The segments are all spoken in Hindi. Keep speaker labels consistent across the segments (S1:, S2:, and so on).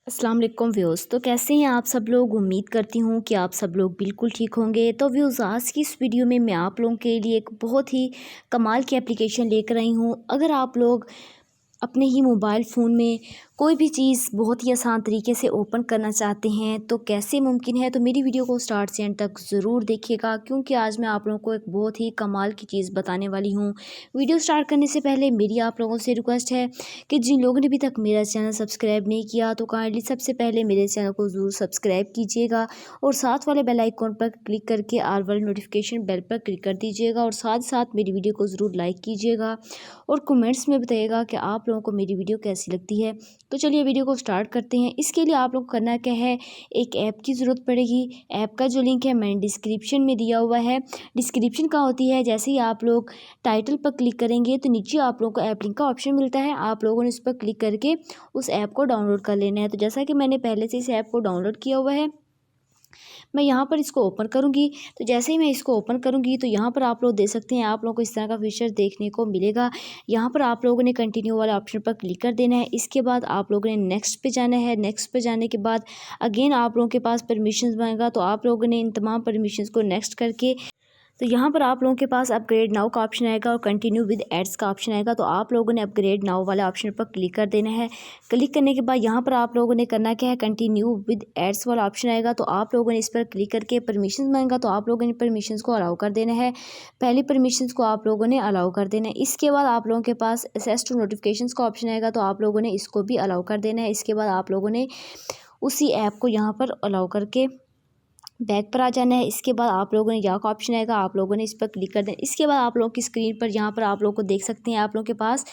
S1: अस्सलाम वालेकुम व्यूअर्स। तो कैसे हैं आप सब लोग। उम्मीद करती हूँ कि आप सब लोग बिल्कुल ठीक होंगे। तो व्यूअर्स, आज की इस वीडियो में मैं आप लोगों के लिए एक बहुत ही कमाल की एप्लीकेशन लेकर आई हूँ। अगर आप लोग अपने ही मोबाइल फ़ोन में कोई भी चीज़ बहुत ही आसान तरीके से ओपन करना चाहते हैं तो कैसे मुमकिन है, तो मेरी वीडियो को स्टार्ट से एंड तक ज़रूर देखिएगा, क्योंकि आज मैं आप लोगों को एक बहुत ही कमाल की चीज़ बताने वाली हूँ। वीडियो स्टार्ट करने से पहले मेरी आप लोगों से रिक्वेस्ट है कि जिन लोगों ने अभी तक मेरा चैनल सब्सक्राइब नहीं किया तो काइंडली सबसे पहले मेरे चैनल को ज़रूर सब्सक्राइब कीजिएगा और साथ वाले बेल आइकॉन पर क्लिक करके ऑल वाली नोटिफिकेशन बेल पर क्लिक कर दीजिएगा और साथ साथ मेरी वीडियो को ज़रूर लाइक कीजिएगा और कमेंट्स में बताइएगा कि आप लोगों को मेरी वीडियो कैसी लगती है। तो चलिए वीडियो को स्टार्ट करते हैं। इसके लिए आप लोग को करना क्या है, एक ऐप की ज़रूरत पड़ेगी। ऐप का जो लिंक है मैंने डिस्क्रिप्शन में दिया हुआ है। डिस्क्रिप्शन कहाँ होती है, जैसे ही आप लोग टाइटल पर क्लिक करेंगे तो नीचे आप लोगों को ऐप लिंक का ऑप्शन मिलता है। आप लोगों ने इस पर क्लिक करके उस ऐप को डाउनलोड कर लेना है। तो जैसा कि मैंने पहले से इस ऐप को डाउनलोड किया हुआ है, मैं यहाँ पर इसको ओपन करूँगी। तो जैसे ही मैं इसको ओपन करूँगी तो यहाँ पर आप लोग देख सकते हैं, आप लोगों को इस तरह का फीचर देखने को मिलेगा। यहाँ पर आप लोगों ने कंटिन्यू वाले ऑप्शन पर क्लिक कर देना है। इसके बाद आप लोगों ने नेक्स्ट पे जाना है। नेक्स्ट पे जाने के बाद अगेन आप लोगों के पास परमिशंस मांगेगा, तो आप लोगों ने इन तमाम परमिशंस को नेक्स्ट करके तो यहाँ पर आप लोगों के पास अपग्रेड नाउ का ऑप्शन आएगा और कंटिन्यू विद एड्स का ऑप्शन आएगा। तो आप लोगों ने अपग्रेड नाउ वाले ऑप्शन पर क्लिक कर देना है। क्लिक करने के बाद यहाँ पर आप लोगों ने करना क्या है, कंटिन्यू विद एड्स वाला ऑप्शन आएगा। तो आप लोगों ने इस पर क्लिक करके परमिशंस मांगेगा, तो आप लोगों ने परमिशंस को अलाउ कर देना है। पहली परमिशंस को आप लोगों ने अलाउ कर देना है। इसके बाद आप लोगों के पास एक्सेस टू नोटिफिकेशंस का ऑप्शन आएगा, तो आप लोगों ने इसको भी अलाउ कर देना है। इसके बाद आप लोगों ने उसी ऐप को यहाँ पर अलाउ करके बैक पर आ जाना है। इसके बाद आप लोगों ने यहाँ का ऑप्शन आएगा, आप लोगों ने इस पर क्लिक कर देना। इसके बाद आप लोगों की स्क्रीन पर यहाँ पर आप लोग को देख सकते हैं, आप लोगों के पास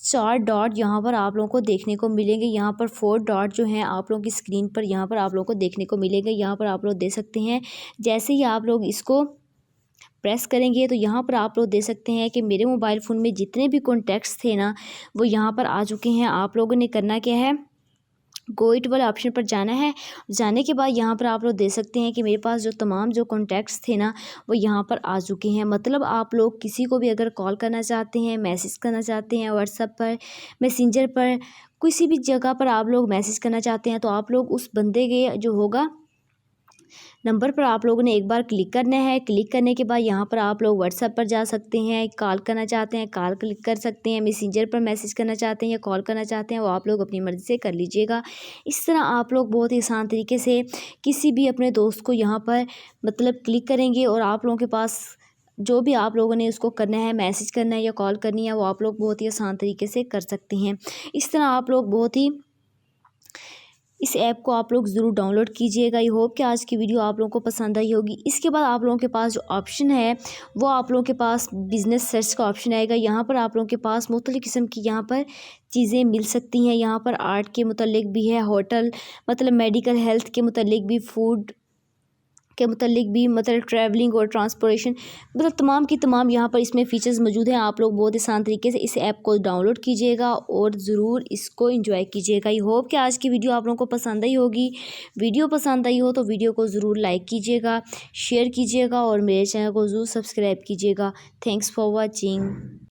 S1: 4 डॉट यहाँ पर आप लोगों को देखने को मिलेंगे। यहाँ पर 4 डॉट जो हैं आप लोगों की स्क्रीन पर यहाँ पर आप लोगों को देखने को मिलेंगे। यहाँ पर आप लोग देख सकते हैं, जैसे ही आप लोग इसको प्रेस करेंगे तो यहाँ पर आप लोग देख सकते हैं कि मेरे मोबाइल फ़ोन में जितने भी कॉन्टैक्ट्स थे ना, वो यहाँ पर आ चुके हैं। आप लोगों ने करना क्या है, गो इट वाले ऑप्शन पर जाना है। जाने के बाद यहाँ पर आप लोग देख सकते हैं कि मेरे पास जो तमाम जो कॉन्टैक्ट्स थे ना, वो यहाँ पर आ चुके हैं। मतलब आप लोग किसी को भी अगर कॉल करना चाहते हैं, मैसेज करना चाहते हैं, व्हाट्सएप पर, मैसेंजर पर, किसी भी जगह पर आप लोग मैसेज करना चाहते हैं, तो आप लोग उस बंदे के जो होगा नंबर पर आप लोगों ने एक बार क्लिक करना है। क्लिक करने के बाद यहाँ पर आप लोग व्हाट्सएप पर जा सकते हैं, कॉल करना चाहते हैं कॉल क्लिक कर सकते हैं, मैसेंजर पर मैसेज करना चाहते हैं या कॉल करना चाहते हैं, वो आप लोग अपनी मर्ज़ी से कर लीजिएगा। इस तरह आप लोग बहुत ही आसान तरीके से किसी भी अपने दोस्त को यहाँ पर मतलब क्लिक करेंगे और आप लोगों के पास जो भी आप लोगों ने उसको करना है, मैसेज करना है या कॉल करनी है, वो आप लोग बहुत ही आसान तरीके से कर सकते हैं। इस तरह आप लोग बहुत ही इस ऐप को आप लोग ज़रूर डाउनलोड कीजिएगा। आई होप कि आज की वीडियो आप लोगों को पसंद आई होगी। इसके बाद आप लोगों के पास जो ऑप्शन है, वो आप लोगों के पास बिज़नेस सर्च का ऑप्शन आएगा। यहाँ पर आप लोगों के पास मुख्तलिफ़ किस्म की यहाँ पर चीज़ें मिल सकती हैं। यहाँ पर आर्ट के मुतल्लिक भी है, होटल मतलब मेडिकल हेल्थ के मुतल्लिक भी, फूड के मुतल्लिक भी, मतलब ट्रैवलिंग और ट्रांसपोर्टेशन, मतलब तमाम की तमाम यहाँ पर इसमें फ़ीचर्स मौजूद हैं। आप लोग बहुत आसान तरीके से इस ऐप को डाउनलोड कीजिएगा और ज़रूर इसको एंजॉय कीजिएगा। आई होप कि आज की वीडियो आप लोगों को पसंद आई होगी। वीडियो पसंद आई हो तो वीडियो को ज़रूर लाइक कीजिएगा, शेयर कीजिएगा और मेरे चैनल को ज़रूर सब्सक्राइब कीजिएगा। Thanks for watching.